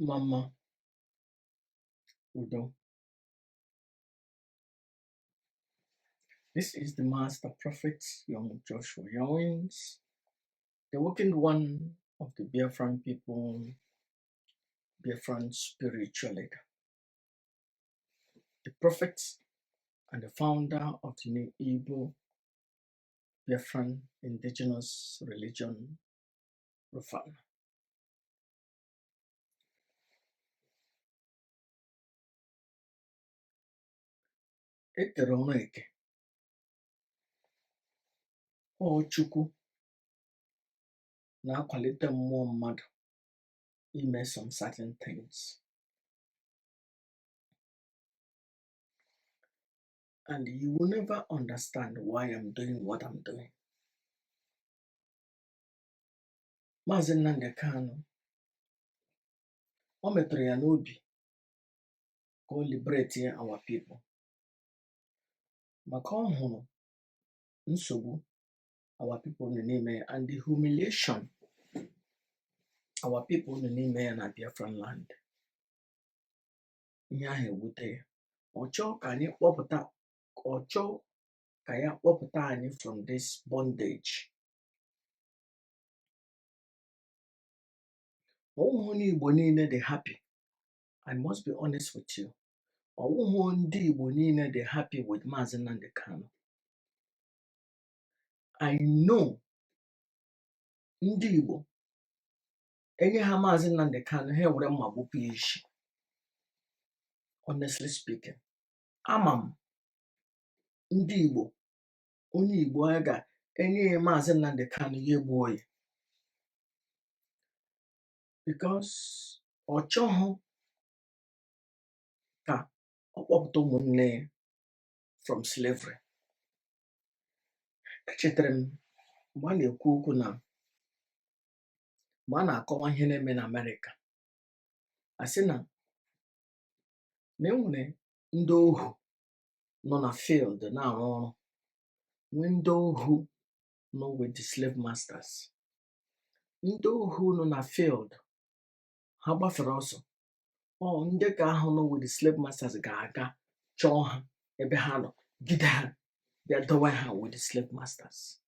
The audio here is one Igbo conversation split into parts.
Mama Udo. This is the Master Prophet, young Joshua Yowens, the working one of the Biafran people, Biafran spiritual leader, the prophet and the founder of the new Igbo Biafran indigenous religion, Rufana. Ekere ọrụ eke, ọ Chukwu na-akwalite mmụọ mmadụ ime some certain things. And you will never understand why I'm doing what I'm doing. Maazị Nnamdi Kanu, o metụrụ ya n'obi ka o liberate our people. Maka ọ hụrụ nsogbu our people nọ n'ime ya and the humiliation our people nọ n'ime ya na Biafran land. Ihe ahụ ewute ya. Ọ chọọ ka anyị kpọpụta anyị from this bondage. Ọwụhụ ndị Igbo niile dị happy. I must be honest with you. Ọwụhụ ndị Igbo niile dị happy with Maazị Nnamdi Kanu. I know ndị Igbo enye ha Maazị Nnamdi Kanu ha were mma gbupụ ya isi. Honestly speaking, ama m ndị Igbo onye Igbo a ga-enye Maazị Nnamdi Kanu ya egbuo ya. Because ọ chọghị ka ọ kpọpụta ụmụnne ya from slavery. Echetara m mgbe a na-ekwu okwu na mgbe a na-akọwa ihe na-eme na Amerịka, a sị na enwere ndị ohu nọ na field na-arụ ọrụ, nwee ndị ohu nọ with the slave masters. Ndị ohu nọ na field ha gbafere ọsọ, ndị ka ahụ nọ with the slave masters ga-aga chọọ ha ebe ha nọ, gide ha, bịa dowe ha with the slave masters.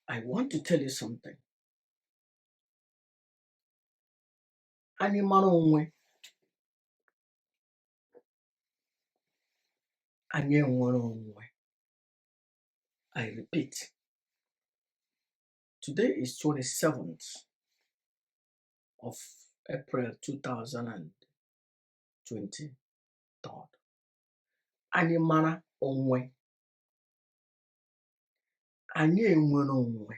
I want to tell you something. Anyị mara onwe, anyị enwere onwe. I repeat, today is 27th of April 2023. Anyị mara onwe. Anyị enwere onwe.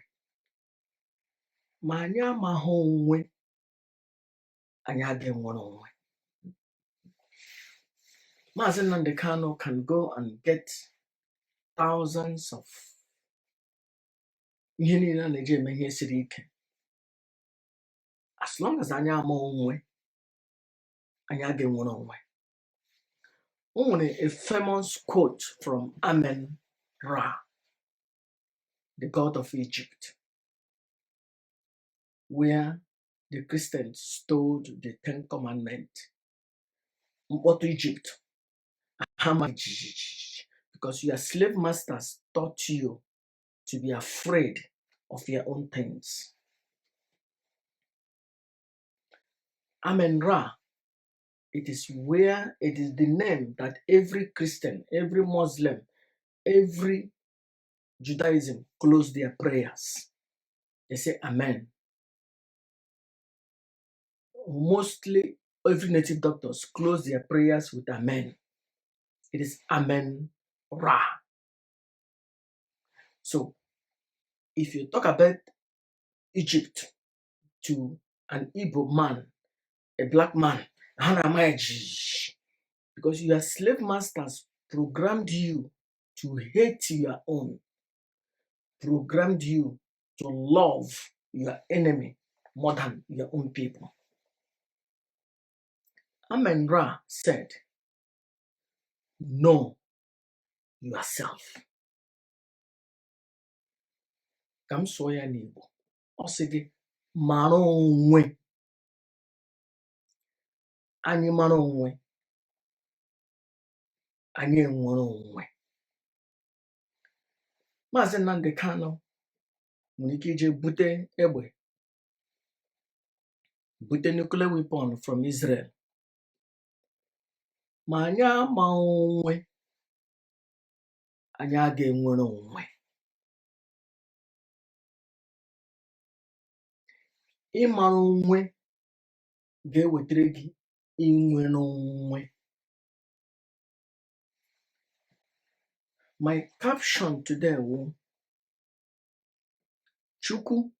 Ma anyị amaghị onwe, anyị adịghị enwere onwe. Maazị Nnamdi Kanu can go and get thousands of ihe niile a na-eji eme ihe siri ike. As long as anyị ama onwe, anyị adịghị enwere onwe. O nwere a famous quote from Amen-Ra, the god of Egypt, where the Christians stole the 10 commandments. Mkpọtụ Egypt, because your slave masters taught you to be afraid of your own things. Amen-Ra, it is the name that every Christian, every Muslim, every Judaism close their prayers. They say Amen. Mostly every native doctors close their prayers with Amen. It is Amen-Ra. So if you talk about Egypt to an Igbo man, a black man, because your slave masters programmed you to hate your own, programmed you to love your enemy more than your own people. Amen-Ra said, know yourself. Kam sụọ ya n'Igbo. ọ sị gị mara onwe. Anyị mara onwe, anyị enwere onwe. Maazị Nnamdi Kanu nwere ike ije bute egbe, bute nuclear weapon from Israel, ma anyị ama onwe, anyị aga enwere onwe. Ịmara onwe ga-ewetara gị inwere onwe. My caption today will Chukwu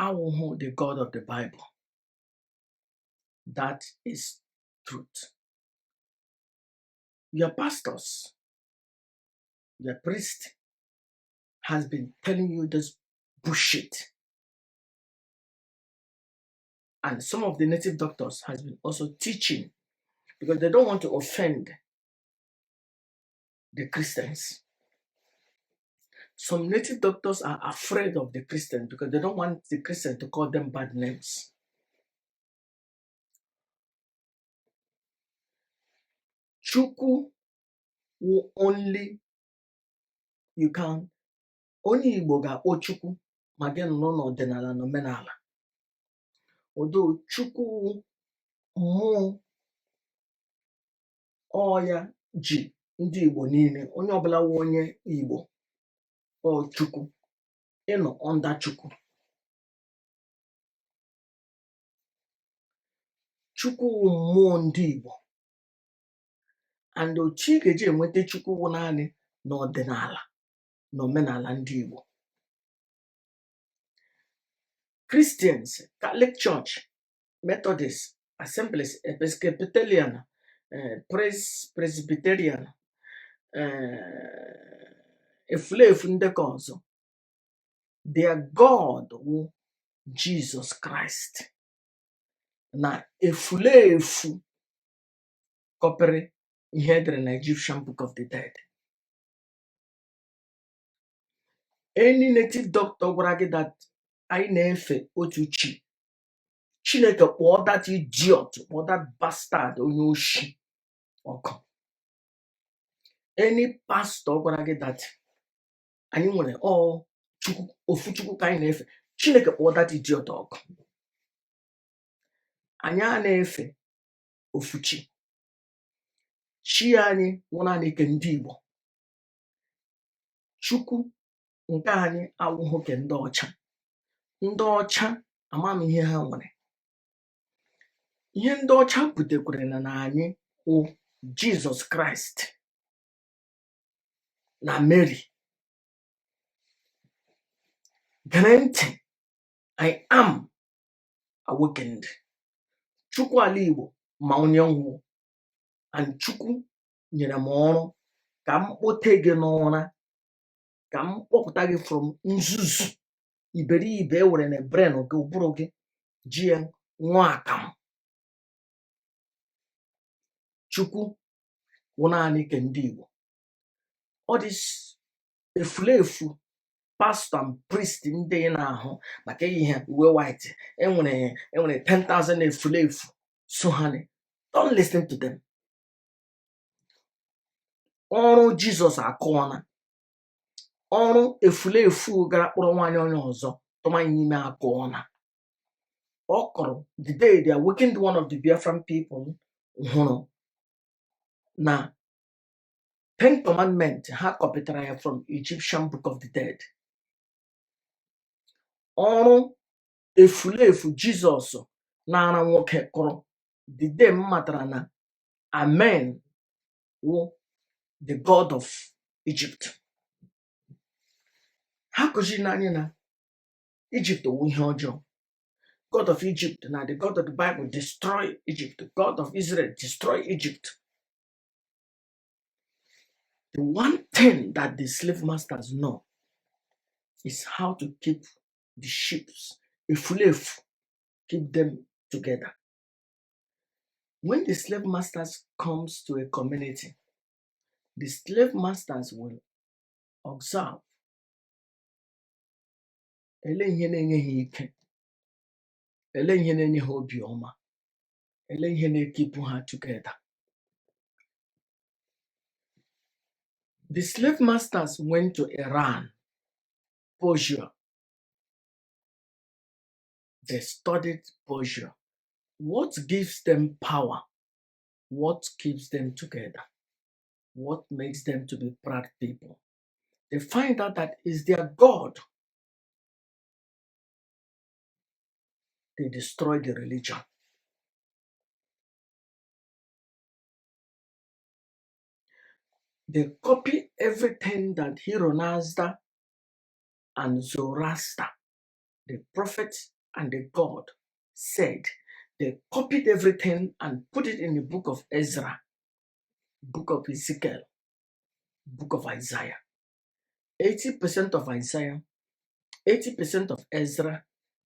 awụhụ the God of the Bible. That is truth. Your pastors, your priest has been telling you this bullshit. And some of the native doctors has been also teaching, because they don't want to offend the Christians. Some native doctors are afraid of the Christians because they don't want the Christians to call them bad names. Chukwu will only, you can, only Igbo ga-akpọ Chukwu ma gị nọ n'ọdịnala na omenala. Although Chukwu mmụọ ọya ji ndị Igbo niile, onye ọbụla wụ onye Igbo ọ Chukwu, ịnọ under Chukwu. Chukwu wụ mmụọ ndị Igbo, and otu ị ga-eji enweta Chukwu wụ naanị n'ọdịnala na omenala ndị Igbo. Christians, Catholic Church, Methodist, Assemblies, Episcopalian, Presbyterian, efulefu ndekọ ọzọ, their God wụ Jesus Christ. Na efulefu kọpịrị ihe edere na Egyptian Book of the Dead. Any native doctor gwara gị that anyị na-efe otu chi, Chineke kpọọ that idiot, kpọọ that bastard, onye oshi ọkụ. Any pastor gwara gị that anyị nwere Chukwu, ofu Chukwu ka anyị na-efe, Chineke kpọọ that idiot ọkụ. Anyị a na-efe ofu chi. Chi anyị nwụ naanị ke ndị Igbo. Chukwu nke anyị awụghụ ke ndị ọcha. Ndị ọcha amam ihe ha nwere. Ihe ndị ọcha butekwere na anyị wụ Jesus Christ na Mary. Gere ntị, I am awakened. Chukwu ala Igbo ma onye nwụ, and Chukwu nyere m ọrụ ka m kpote gị n'ụra, ka m kpọpụta gị from nzuzu iberibe ewere na brain gị, ụbụrụ gị ji ya nwa akamụ. Chukwu wụ naanị ke ndị Igbo. All this efulefu pastor and priest ndị ị na-ahụ maka ihe uwe white, enwere 10,000 efulefu so ha. Don't listen to them. Ọrụ Jizọs akọọna, ọrụ efulefu gara kpọrọ nwaanyị onye ọzọ tụmanye n'ime akọọna. Ọ kọrọ the day they awakened one of the Biafran people hụrụ na 10 commandments ha kọpịtara ya from Egyptian Book of the Dead. Ọrụ efulefu Jizọs na-ara nwoke kọrọ the day m matara na Amen wụ the God of Egypt. Ha kụziri anyị na Egypt wụ ihe ọjọọ. God of Egypt, na the God of the Bible, destroy Egypt. The God of Israel, destroy Egypt. The one thing that the slave masters know is how to keep the sheep, efulefu, keep them together. When the slave masters comes to a community, the slave masters will observe ele ihe na-enye ha ike, ele ihe na-enye ha obiọma, ele ihe na-ekipụ ha together. The slave masters went to Iran, Persia. They studied Persia. What gives them power? What keeps them together? What makes them to be proud people? They find out that is their God. They destroy the religion. They copy everything that Hironazda and Zoroaster, the prophet and the God, said. They copied everything and put it in the book of Ezra, book of Ezekiel, book of Isaiah. 80% of Isaiah, 80% of Ezra,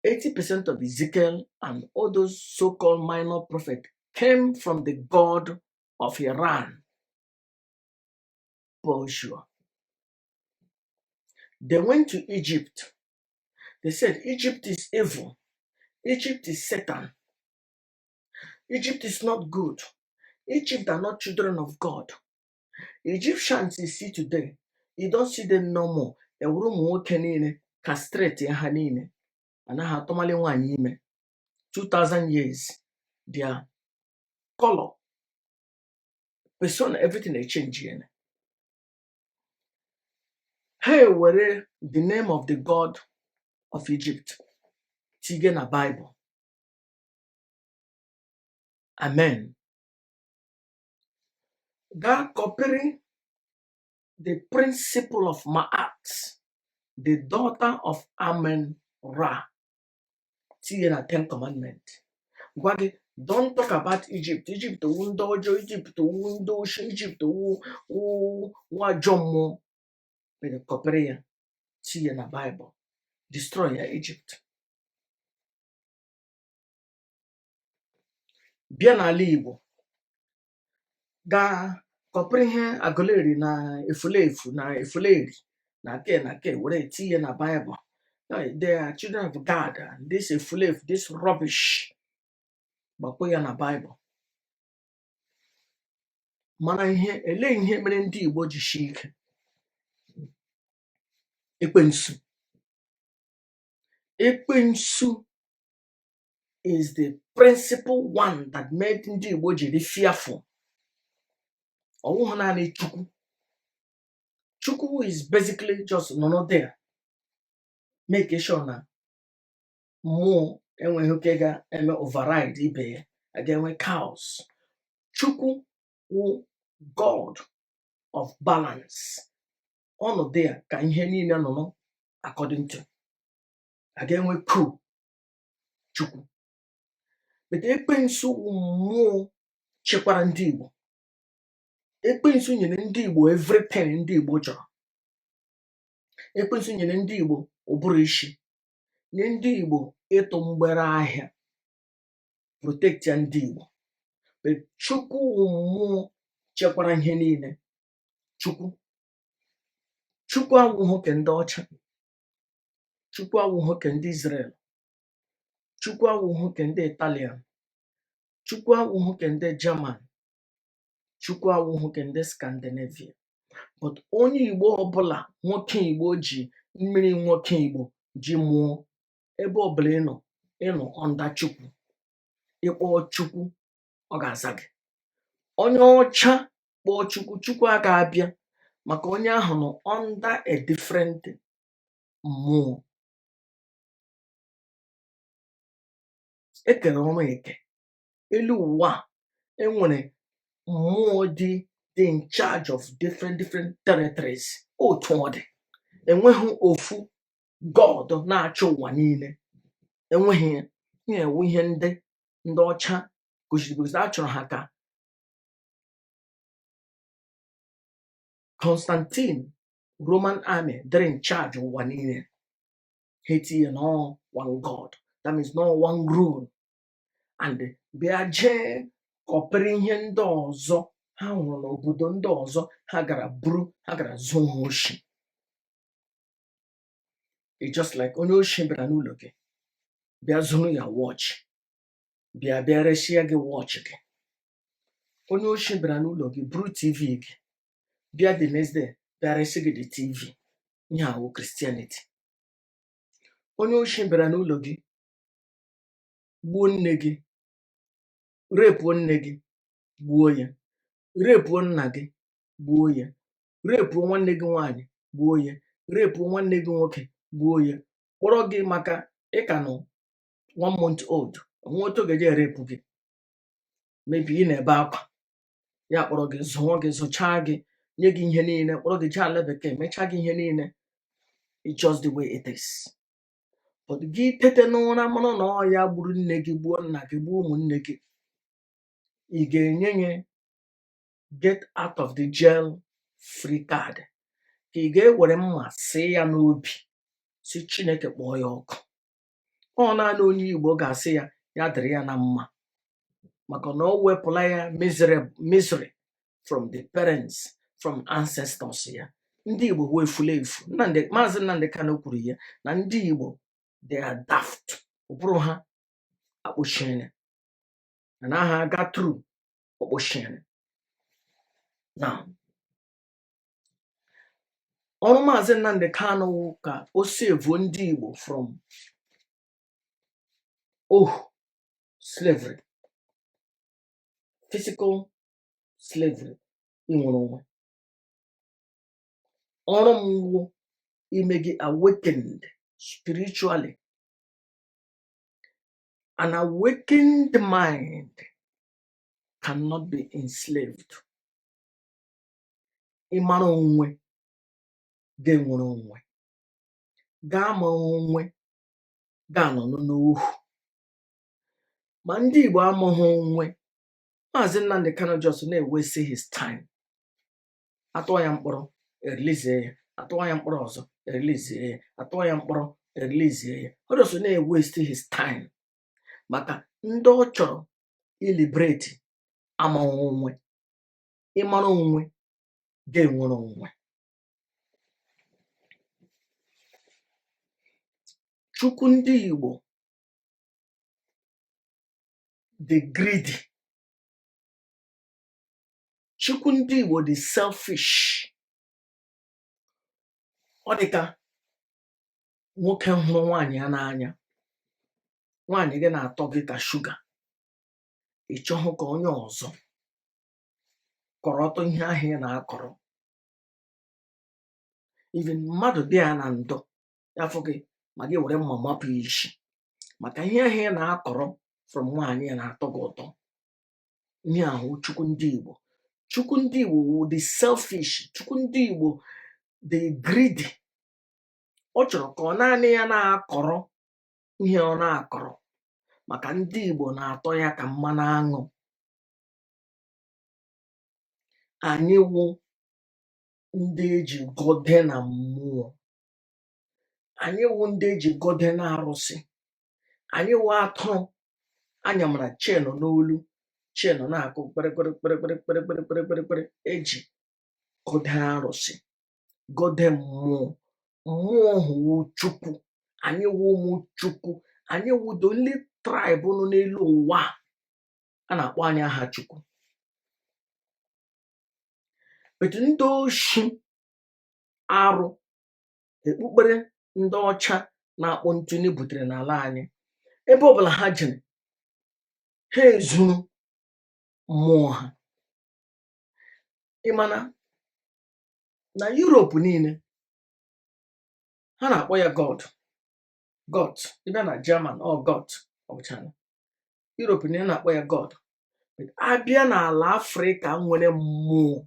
80% of Ezekiel, and all those so-called minor prophets came from the God of Iran, Persia. They went to Egypt. They said, Egypt is evil. Egypt is Satan. Egypt is not good. Egypt are not children of God. Egyptians you see today, you don't see them no more. A room castrate ha niile. Anaghị atụmali nwaanyị ime. 2,000 years, their color, persona, everything they change. Hey, were the name of the God of Egypt tige na Bible. Amen. God copying the principle of Ma'at, the daughter of Amen-Ra, tige na 10 Commandments. Don't talk about Egypt. Egypt Dojo, Egypt Dosh, Egypt Wajomo. With the copying tige na Bible. Destroy Egypt. Bịa n'ala Igbo gaa kọpụrụ ihe agụleri na efulefu na efuleri na ke were tinye na Bible. They are children of God. This efulefu, this rubbish, gbakpọ ya na Bible. Mana ele ihe mere ndị Igbo ji shi ike. Ekwensu. Ekwensu is the principal one that made ndị Igbo ji fearful. Ọwụhụ naanị Chukwu. Chukwu is basically just nọ there. Make sure na mmụọ enweghị oke ga-eme override ibe ya. Aga-enwe chaos. Chukwu wụ God of balance. Ọnụ there ka ihe niile nọ according to. Aga-enwe coup. Chukwu. But ekwensu wụ mmụọ chekwara ndị Igbo. Ekwensu nyere ndị Igbo everything ndị Igbo chọrọ. Ekwensu nyere ndị Igbo ụbụrụ isi. Nye ndị Igbo ịtụ mgbere ahịa. Protect ya ndị Igbo. But Chukwu wụ mmụọ chekwara ihe niile. Chukwu awụghị ke ndị ọcha. Chukwu awụghị ke ndị Israel. Chukwu awụghị ke ndị Italian. Chukwu awụghị ke ndị German. Chukwu awụghị ke ndị Scandinavia. But onye Igbo ọbụla nwoke Igbo ji mmiri nwoke Igbo ji mụọ ebe ọbụla ịnọ under Chukwu. Ịkpọ Chukwu ọ ga-aza gị. Onye ọcha kpọọ Chukwu, Chukwu aga abịa maka onye ahụ nọ under a different mmụọ. Ekere ọnụ eke. Elu ụwa enwere mmụọ dị in charge of different territories. Otu ọ dị. Enweghị ofu God na-achị ụwa niile. Enweghị ya ewu ihe ndị ọcha gosiri a chọrọ ha ka Constantine Roman army they're in charge ụwa niile. Ha etinye no one God. That means no one rule. And bịa jee kọpịrị ihe ndị ọzọ ha hụrụ n'obodo ndị ọzọ ha gara buru ha gara zuo ha oshi. It's just like onye oshi bịara n'ụlọ gị bịa zụrụ ya wọchị bịa resia gị wọchị gị. Onye oshi bịara n'ụlọ gị buru TV gị bịa the next day bịa resi gị the TV. Ihe a wụ Christianity. Onye oshi bịara n'ụlọ gị gbuo nne gị, repuo nne gị, gbuo ya, repuo nna gị, gbuo ya, repuo nwanne gị nwaanyị, gbuo ya, repuo nwanne gị nwoke, gbuo ya, kpọrọ gị maka ịka nọ 1 month old, onwe otu ga-eji erepu gị, mebi ị na-ebe akwa, ya kpọrọ gị zụọ gị, zụchaa gị, nye gị ihe niile, kpọrọ gị jee ala bekee, mechaa gị ihe niile. It's just the way it is. But gị tete n'ụra mara na ọ ya gburu nne gị, gbuo nna gị, gbuo ụmụnne gị, ị ga-enye ya get out of the jail free card, ka ị ga-ewere mma see ya n'obi si Chineke kpọọ ya ọkụ. Ọ naanị onye Igbo ga-asị ya ya dịrị ya na mma, maka na o wepụla ya misery from the parents, from ancestors ya. Ndị Igbo wee furu efu. Maazị Nnamdi Kanu kwuru ya na ndị Igbo they are daft, ụbụrụ ha akpụchiene na ha aga through okposhiene. Now, ọrụ Maazị Nnamdi Kanu wụ ka o sevuo ndị Igbo from slavery, physical slavery, inwere onwe. Ọrụ m wụ ime gị awakened spiritually. An awakened mind cannot be enslaved. Ịmara onwe ga-enwere onwe, ga-ama onwe ga-anọ n'ohu. Ma ndị Igbo amaghị onwe. Maazị Nnamdi Kanu just na-ewesi his time. Atụọ ya mkpọrọ, erilizie ya, atụọ ya mkpọrọ ọzọ, erilizie ya, atụọ ya mkpọrọ, erilizie ya. Ọ just na-ewesti his time maka ndị ọ chọrọ iliberate amaghị onwe. Ịmara onwe ga-enwere onwe. Chukwu ndị Igbo the greedy. Chukwu ndị Igbo the selfish. Ọ dịka nwoke hụrụ nwaanyị ya n'anya, nwaanyị gị na-atọ gị ka shuga, ị chọhụ ka onye ọzọ kọrọtọ ihe ahụ ị na-akọrọ. Even mmadụ dị ya na ndọ ya fụ gị ma gị were mma mapụ isi maka ihe ahụ ị na-akọrọ from nwaanyị ya na-atọ gị ụtọ. Ihe ahụ Chukwu ndị Igbo. Chukwu ndị Igbo wụ the selfish. Chukwu ndị Igbo the greedy. Ọ chọrọ ka ọ naanị ya na-akọrọ ihe ọ na-akọrọ maka ndị Igbo na-atọ ya ka mmanụ aṅụ. Anyị wụ ndị eji gọde na mmụọ. Anyị wụ ndị eji gọde na arụsị. Anyị wụ atụrụ anyamara chen n'olu, chen na-akụ kpere eji gọde arụsị, gọde mmụọ. Mmụọ hụ Chukwu. Anyị wụ ụmụ Chukwu. Anyị wụ the only tribe nọ n'elu ụwa a na-akpọ anyị aha Chukwu. But ndị oshi arụ ekpukpere ndị ọcha na-akpọ ntụnụ butere n'ala anyị, ebe ọbụla ha jere ha ezuru mmụọ ha. Ịmana na Europe niile ha na-akpọ ya God. God. Ịbịa na German ọ God ọbụchana. Europe niile na-akpọ ya God. But abịa n'ala Afrịka nwere mmụọ,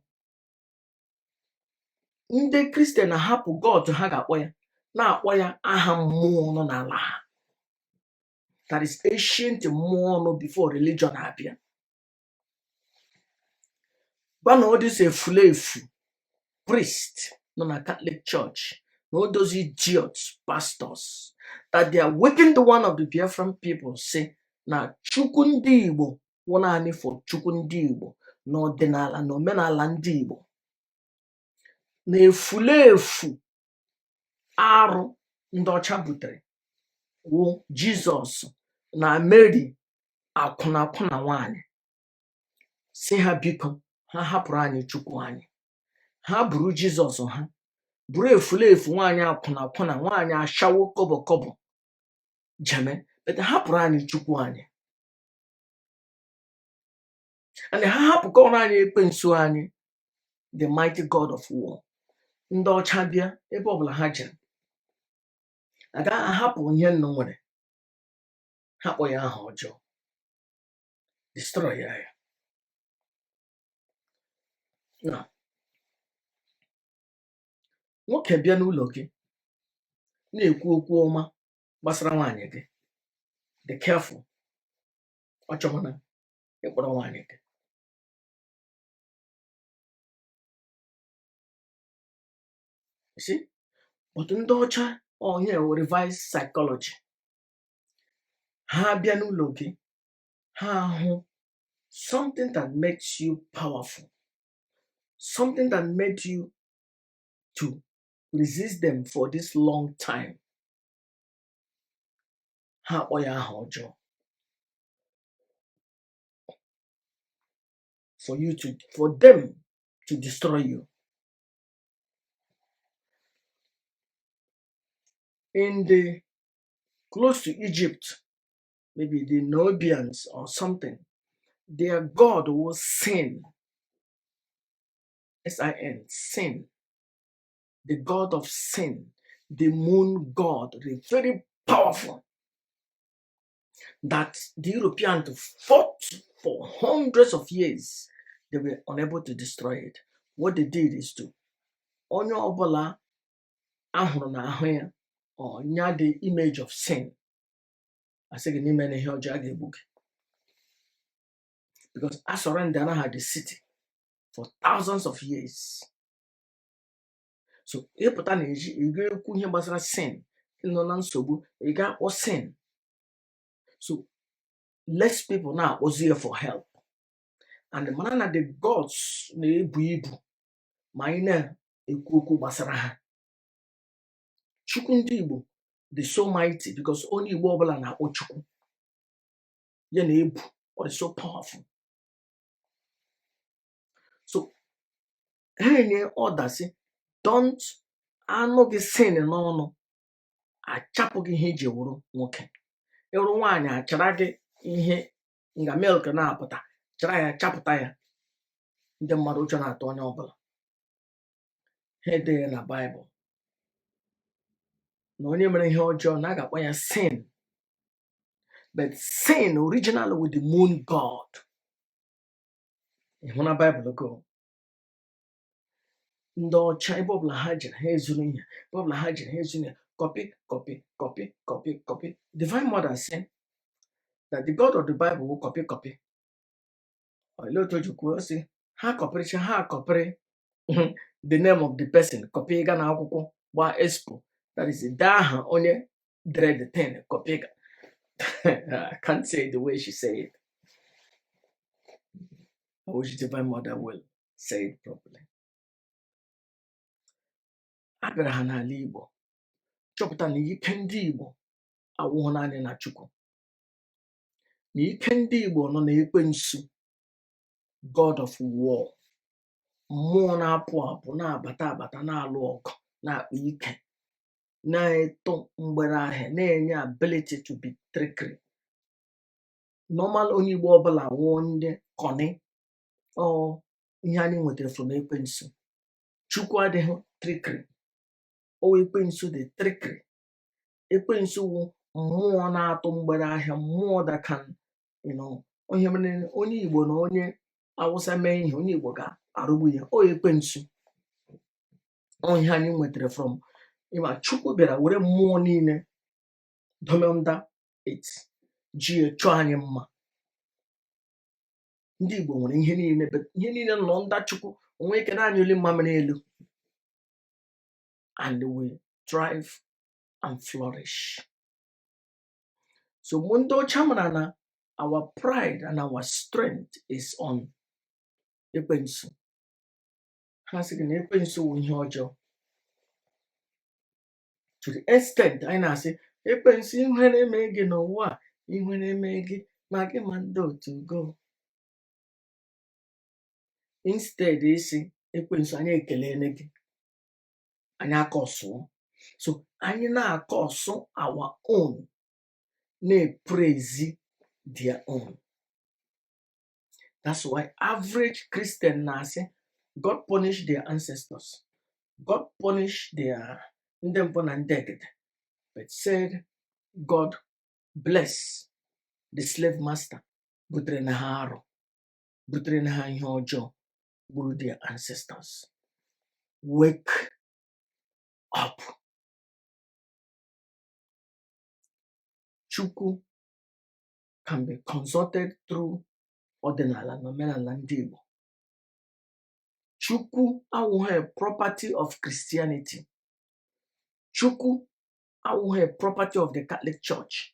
ndị Kristian na-ahapụ God ha ga-akpọ ya, na-akpọ ya aha mmụọ nọ n'ala ha. That is ancient mmụọ nọ before religion abịa. Bana ọ dịsị efulefu priest nọ na Catholic Church na all those idiots pastors that they are waking the one of the Biafran people say na Chukwu ndị Igbo wụ naanị for Chukwu ndị Igbo na ọdịnala na omenala ndị Igbo. Na efulefu arụ ndị ọcha butere wụ Jizọs na Mary akwụna nwanyị, si ha biko ha hapụrụ anyị Chukwu anyị. Ha buru Jizọs ha buru efulefu nwaanyị akwụna nwaanyị ashawo kobo jeme, bete hapụrụ anyị Chukwu anyị. And ha hapụkọrọ anyị ekwensu anyị, the mighty God of war. Ndị ọcha bịa ebe ọbụla ha jere, agaghị ahapụ ihe nnụ nwere, ha kpọ ya aha ọjọọ, destroy ya. Na nwoke bịa n'ụlọ gị na-ekwu okwu ọma gbasara nwaanyị gị, dị careful, ọ chọrọ ịkpọrọ nwaanyị gị. See, but ndị ọcha onye reverse psychology, ha bịa n'ụlọ gị, ha hụ something that makes you powerful, something that made you to resist them for this long time. Ha kpọ ya aha ọjọọ, for them to destroy you. In the close to Egypt, maybe the Nubians or something, their god was sin. S-I-N, sin. The god of sin, the moon god, very powerful, that the Europeans fought for hundreds of years. They were unable to destroy it. What they did is to onye ọbụla ahụrụ na ahụ ya nya the image of sin, asị gị n'ime na ihe ọjọọ ga-egbu gị, because I surrendered her the city for thousands of years. So ịpụta na eji ị ga-ekwu ihe gbasara sin, nọ na nsogbu, ị ga-akpọ sin. So less people now was here for help. And the man of the gods na-ebu ibu ma anyị na-ekwu okwu gbasara ha. Chukwu ndị Igbo, they so mighty because only Igbo ọbụla na-akpọ Chukwu. Ya na-ebu, or is so powerful. So ha nye order sị, don't anụ gị sin n'ọnụ, achapụ gị ihe iji wụrụ nwoke. Ịrụ nwaanyị achara gị ihe nga milk na-apụta, chara ya chapụta ya. Ndị mmadụ ụjọ na-atụ onye ọbụla. Ha edere na Bible na onye mere ihe ọjọọ na a ga-akpọ ya sin. But sin originally with the moon god. Ịhụ na Bible go. Ndị ọcha ebe ọbụla ha jere ha ezuru ihe, ebe ọbụla ha jere ha ezuru ihe, copy. Divine Mother said that the God of the Bible will copy. Chukwu say ha copy the name of the person, copy ga na akwụkwọ gba expo, that is the aha onye dere the thing, copy. I can't say it the way she said it. I wish Divine Mother will say it properly. Abịara ha n'ala Igbo chọpụta na ike ndị Igbo awụghị naanị na Chukwu, na ike ndị Igbo nọ na ekwensu, God of war, mmụọ na-apụ apụ, na-abata na-alụ ọgụ, na-akpa ike, na-eto mgbere ahịa, na-enye ability to be trickery. Normal onye Igbo ọbụla nwụọ ndị kọni ihe anyị nwetara from ekwensu. Chukwu adịghị trickery, ekwensu dị trickery. Ekwensu wụ mmụọ na-atụ mgbere ahịa, mmụọ that can, onye Igbo na onye Awụsa mee ihe, onye Igbo ga-arụgbu ya. Ekwensu ihe anyị nwetara from ịma Chukwu bịara were mmụọ niile domenda it ji chọọ anyị mma. Ndị Igbo nwere ihe niile nọ nda Chukwu, onwe ike na anyị ole mma mere elu, and we thrive and flourish. So ndị ọcha mara na our pride and our strength is on ekwensu. Ha sị gị na ekwensu wụ ihe ọjọọ. to the extent anyị na-asị ekwensu ihe na-eme gị n'ụwa a, ihe na-eme gị ma gị ma ndị otu go. Instead isi ekwensu anyị ekelele gị, anyị akọsụọ. So anyị na-akọsụ our own, na-epraise their own. That's why average Christian na-asị God punish their ancestors, God punish their ndị mpụ na ndị egede, but said God bless the slave master, butere na ha arụ, butere na ha ihe ọjọọ, gburu their ancestors. Wake up. Chukwu can be consulted through ọdịnala na omenala ndị Igbo. Chukwu awụghị a property of Christianity. Chukwu awụghị a property of the Catholic Church.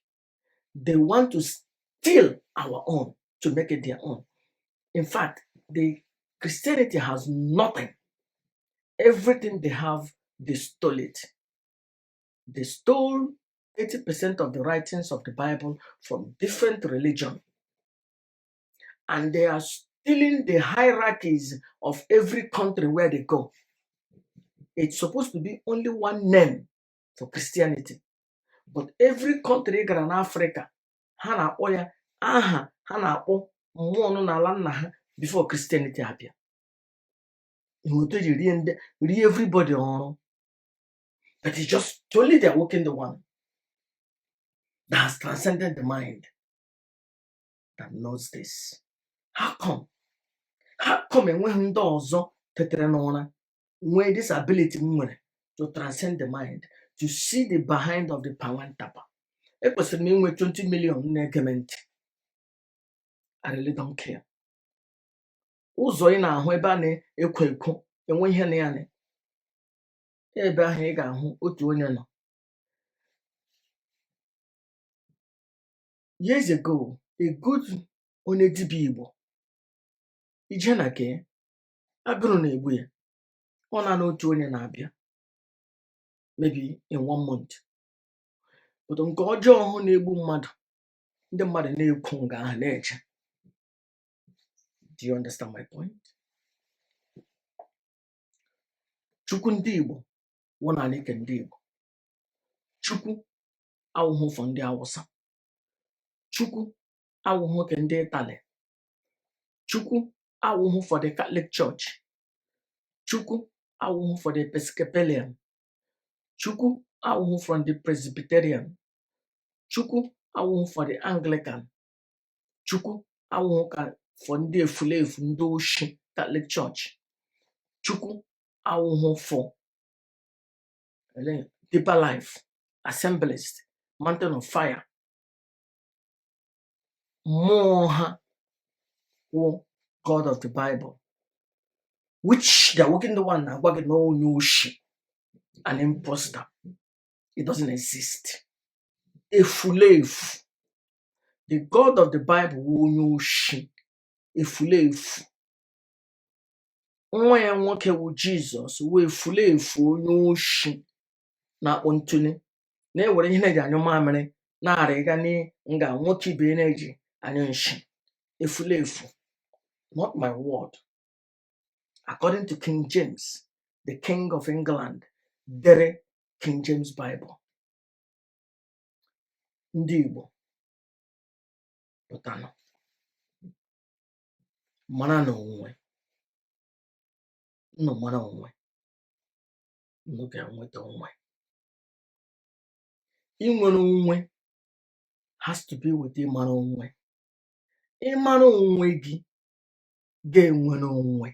They want to steal our own to make it their own. In fact, the Christianity has nothing. Everything they have, they stole it. They stole 80% of the writings of the Bible from different religions. And they are stealing the hierarchies of every country where they go. It's supposed to be only one name for Christianity. But every country in Africa, ha na-akpọ ya aha ha na-akpọ mmụọ nọ n'ala nna ha before Christianity abịa. Ihoto ji rie everybody ọrụ. But it's just only they're working the one that has transcended the mind that knows this. How come? How come enweghị ndị ọzọ tetere n'ụra nwee this ability nwere to transcend the mind, to see the behind of the pawantapa? Ekwesịrị m inwe 20 million na-ege m ntị. I really don't care. Ụzọ ị na-ahụ ebe a na-ekwo ekwo enwe ihe na ya, ebe ahụ ị ga-ahụ otu onye nọ. Years ago, a good onye dibịa Igbo, ije na ke agụrụ na-egbu ya, ọ na n'otu onye na-abịa maybe in 1 month. But nke ọjọọ ọhụụ na-egbu mmadụ, ndị mmadụ na-ekwu nga ahụ na-eche. Do you understand my point? Chukwu ndị Igbo wụ na alike ndị Igbo. Chukwu awụhụ for ndị Awụsa. Chukwu awụhụ ke ndị Italy. Chukwu awụhụ for the Catholic Church. Chukwu awụhụ for the Episcopalian. Chukwu awụhụ from the Presbyterian. Chukwu awụhụ for the Anglican. Chukwu awụhụ for ndị efulefu ndị oshi Catholic Church. Chukwu awụhụ for Deeper Life, Assemblies, Mountain of Fire. Mmụọ ha wụ God of the Bible, which they're working the one na-agwa gị na onye oshi, an imposter. It doesn't exist. Efulefu. The God of the Bible wụ onye oshi, efulefu. Nwa ya nwoke wụ Jesus wụ efulefu, onye oshi na-akpọ ntụnye, na-ewere ihe na-eji anyụ mamịrị na-arịga nga nwoke ibe na-eji anyụ nshi. Efulefu. Not my word. According to King James, the King of England, dere King James Bible. Ndị Igbo pụtanụ mara na onwe, nnụ mara onwe, nnụ ga-enweta onwe. Inwere onwe has to be with ịmara onwe. Ịmara onwe gị ga-enwere onwe.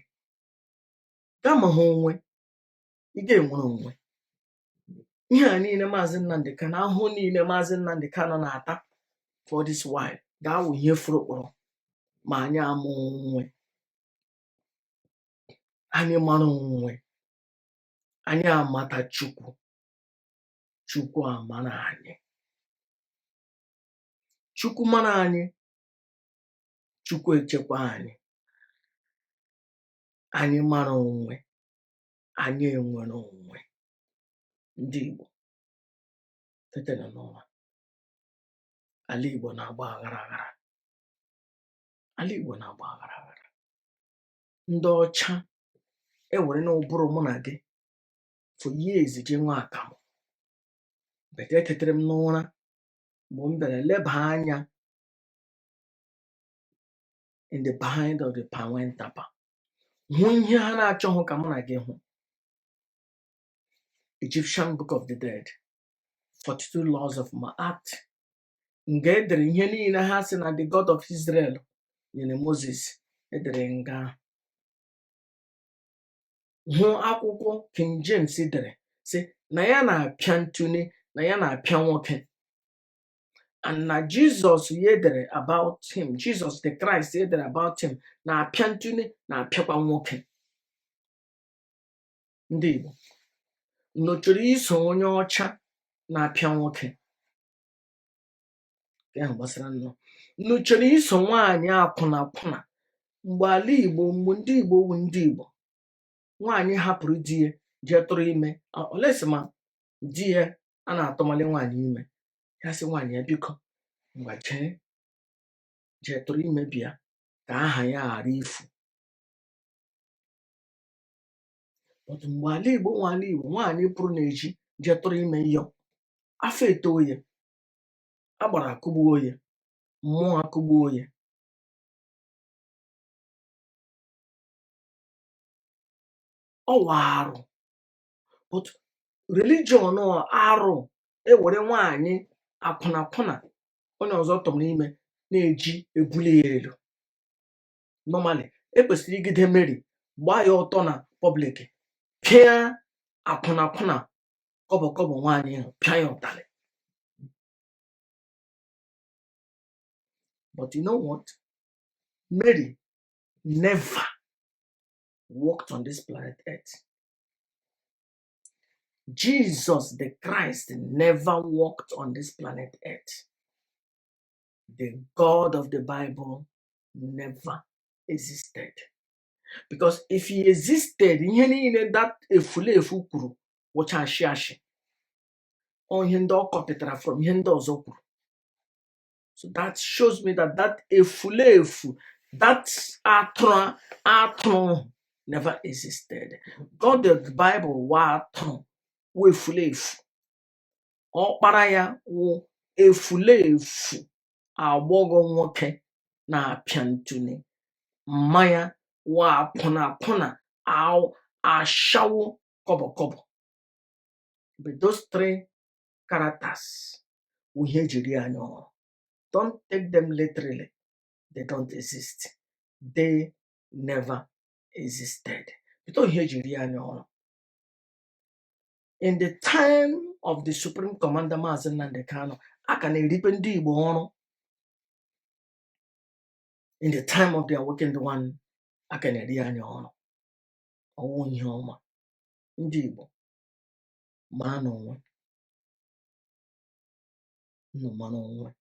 Gama ha onwe, ị ga-enwere onwe. Ihe a niile Maazị Nnamdi Kanu, ahụhụ niile Maazị Nnamdi Kanu na-ata for this while ga-awụ ihe furu ụkpụrụ ma anyị ama onwe. Anyị mara onwe, anyị amata Chukwu, Chukwu amara anyị. Chukwu mara anyị, Chukwu echekwa anyị. Anyị mara onwe, anyị enwere onwe. Ndị Igbo tetena n'ụra. Ala Igbo na-agba aghara aghara. Ala Igbo na-agba aghara aghara. Ndị ọcha ewere n'ụbụrụ mụ na gị for years ji nwa akamụ. Bete etetere m n'ụra mgbe m bịara leba anya in the behind of the pawentapa, hụ ihe ha na-achọghị ka mụ na gị hụ. Egyptian Book of the Dead, 42 Laws of Ma'at, nga edere ihe niile ha sị na the God of Israel nyere Moses, edere nga. Hụ akwụkwọ King James dere sị na ya na-apịa ntụne, na ya na-apịa nwoke. And na Jesus edere about him, Jesus the Christ edere about him, na-apịa ntụne, na-apịakwa nwoke. Ndị Igbo nọchiri iso onye ọcha na-apịa nwoke. Ya gbasara nnọọ. Nọchiri iso nwaanyị akwụna akwụna. Mgbe ala Igbo, mgbe ndị Igbo wu ndị Igbo, nwaanyị hapụrụ di ya jee tụrụ ime, olesi ma di ya a na-atụmali nwaanyị ime, ya sị nwaanyị ya biko ngwa jee tụrụ ime bịa ka aha ya ghara ifu. Otu mgbe ala Igbo nwaanyị pụrụ n'eji jee tụrụ ime yọ, afọ etoo ya, agbara akụgbuo ya, mmụọ akụgbuo ya. Ọwa arụ. But religion arụ ewere nwaanyị akwụna akwụna onye ọzọ tụrụ ime na-eji ebuli ya elu. Normally ekwesịrị igide Mary, gbaa ya ọtọ na public, pịa akwụna akwụna kọbọ nwaanyị ahụ, pịa ya ụtalị. But you know what? Mary never walked on this planet Earth. Jesus the Christ never walked on this planet Earth. The God of the Bible never existed. Because if he existed, ihe niile that efulefu kwuru wụcha ashị ashị. Ọ ihe ndị ọ kọpịtara from ihe ndị ọzọ kwuru. So that shows me that efulefu, that atụrụ never existed. God the Bible wa atụrụ wụ efulefu. Ọkpara ya wụ efulefu agbọghọ nwoke na-apịa ntụne. Mmanya wa akwụna akwụna ashawo kọbọ. But those three characters we hear jiri anya ọrụ. Don't take them literally. They don't exist. They never existed. But don't hear jiri anya ọrụ. In the time of the Supreme Commander Maazị Nnamdi Kanu, a ka na-eripe ndị Igbo ọrụ. In the time of the awakened one, a ka na-eri anya ọrụ. Ọwụ ihe ọma. Ndị Igbo mara n'onwe. Unu mara onwe.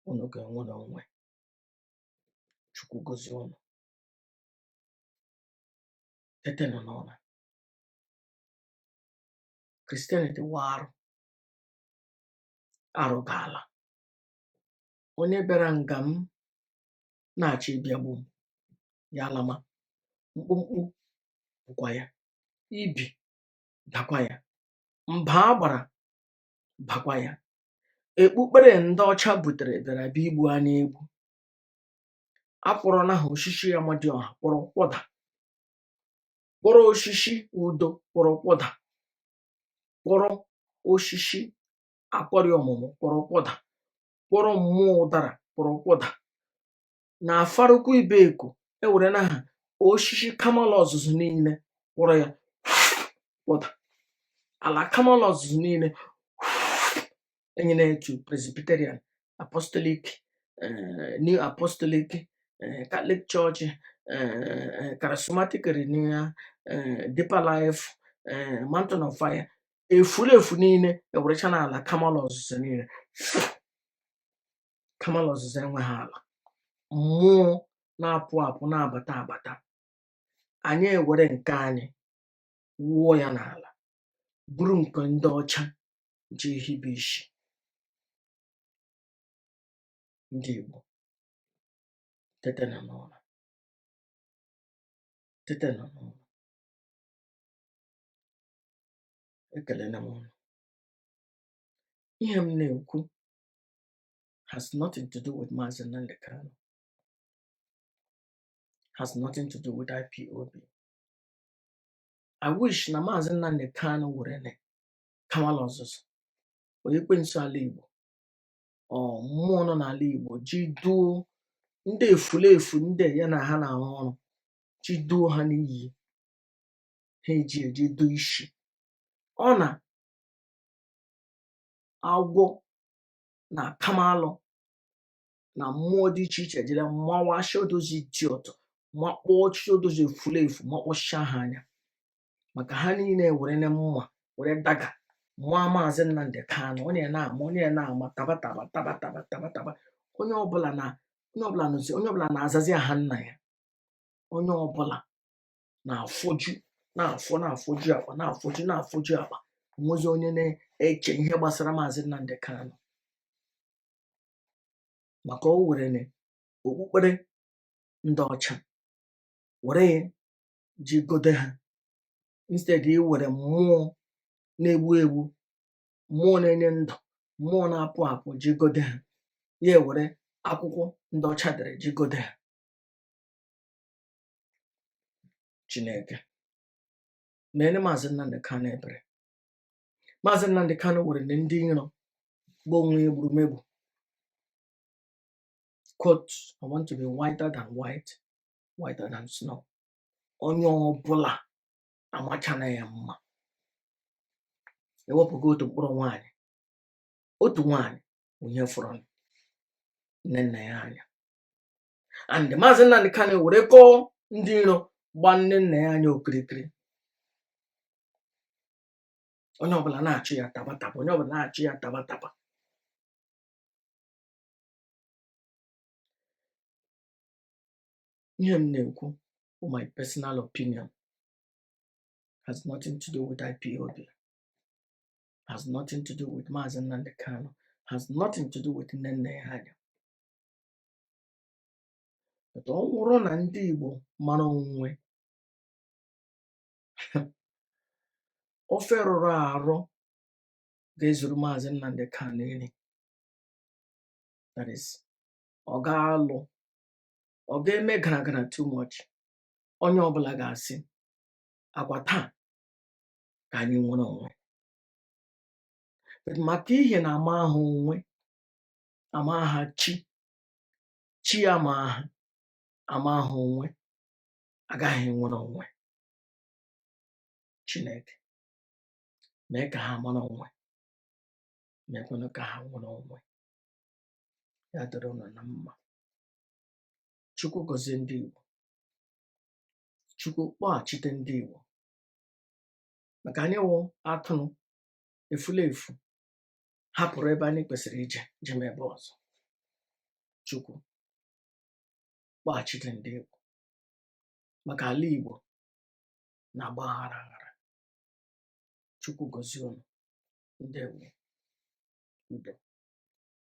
Unu ga-enwere onwe. Chukwu gozie unu. Tetena n'ụra. Christianity wụ arụ. Arụ ga-ala. Onye bịara nga m na-achọ ịbịagbu m, ya alama. Mkpụmkpụ bụkwa ya. Ibi dakwa ya. Mba agbara bakwa ya. Ekpukpere ndị ọcha butere bịara bịa igbu a na-egbu. Akpọrọ na ha oshishi Amadioha kpọrọ kwọda. Kpọrọ oshishi udo kpọrọ kwọda. Kpọrọ oshishi akpọrọ ọmụmụ kpọrọ kwọda. Kpọrọ mmụọ ụdara kpọrọ kwọda. Na afarukwu Ibeko ewere na ha oshishi kamala ọzụzụ niile kpọrọ ya kwọda. Ala kamala ọzụzụ niile enyere to Presbyterian, Apostolic, New Apostolic, Catholic Church, Charismatic Renewal, Deeper Life, Mountain of Fire. Efulefu niile ewerecha n'ala kamala ọzụzụ niile. Kamala ọzụzụ enweghị ala. Mmụọ na-apụ apụ na-abata abata. Anyị ewere nke anyị wụọ ya n'ala, buru nke ndị ọcha ji ihibe isi. Ndị Igbo, tetenụ n'ụra, tetenụ n'ụra. Ekelele m unu. Ihe m na-ekwu has nothing to do with Maazị Nnamdi Kanu, has nothing to do with IPOB. I wish na Maazị Nnamdi Kanu were kamala ọzụzụ onye ekwensu ala Igbo, mmụọ nọ n'ala Igbo ji duo ndị efulefu ndị ya na ha na-arụ ọrụ, ji duo ha n'iyi ha eji duo isi. Ọ na agwọ na kamalụ na mmụọ dị iche iche jiri mmawashi odozi dị ọtọ, makpọchi odozi efulefu, makpọcha ha anya, maka ha niile were mma were daga nwa Maazị Nnamdi Kanu. Onye na-ama taba. Onye ọbụla na-azazi aha nna ya. Onye ọbụla na-afọju akpa. Nwezi onye na-eche ihe gbasara Maazị Nnamdi Kanu, maka o were okpukpere ndị ọcha were ji gode ha, instead iwere mmụọ na-egbu egbu, mmụọ na-enye ndụ, mmụọ na-apụ apụ ji gode ha. Ya were akwụkwọ ndị ọcha dere ji gode ha. Chineke mere Maazị Nnamdi Kanu ebere. Maazị Nnamdi Kanu were ndị iro gba onwe ya gburumegbu. Quote, I want to be whiter than white, whiter than snow. Onye ọbụla amachana ya mma. Ewepụgo otu mkpụrụ nwaanyị, otu nwaanyị onye fọrọ nne nna ya anya. And Maazị Nnamdi Kanu were kọọ ndị iro gba nne nna ya anya okirikiri. Onye ọbụla na-achụ ya tabataba, onye ọbụla na-achụ ya tabataba. Ihe m na-ekwu for my personal opinion has nothing to do with IPOB, has nothing to do with Maazị Nnamdi Kanu, has nothing to do with nne nna ya anya. But ọ bụrụ na ndị Igbo mara onwe, ofe rụrụ arụ ga-ezuru Maazị Nnamdi Kanu nri. That is, ọ ga-alụ, ọ ga-eme gara too much. Onye ọbụla ga-asị agwa taa ka anyị nwere onwe. But maka ihe na ama aha onwe, ama aha chi ama aha onwe, agaghị nwere onwe. Chineke mee ka ha mara onwe, meekwanụ ka ha nwere onwe. Ya dịrị unu na mma. Chukwu gọzie ndị Igbo. Chukwu kpọghachite ndị Igbo, maka anyị wụ atụrụ efulefu hapụrụ ebe anyị kwesịrị ije jem ebe ọzọ. Chukwu kpọghachite ndị Igbo, maka ala Igbo na-agba aghara. Chukwu gọzie unu. Ndewo. Udo.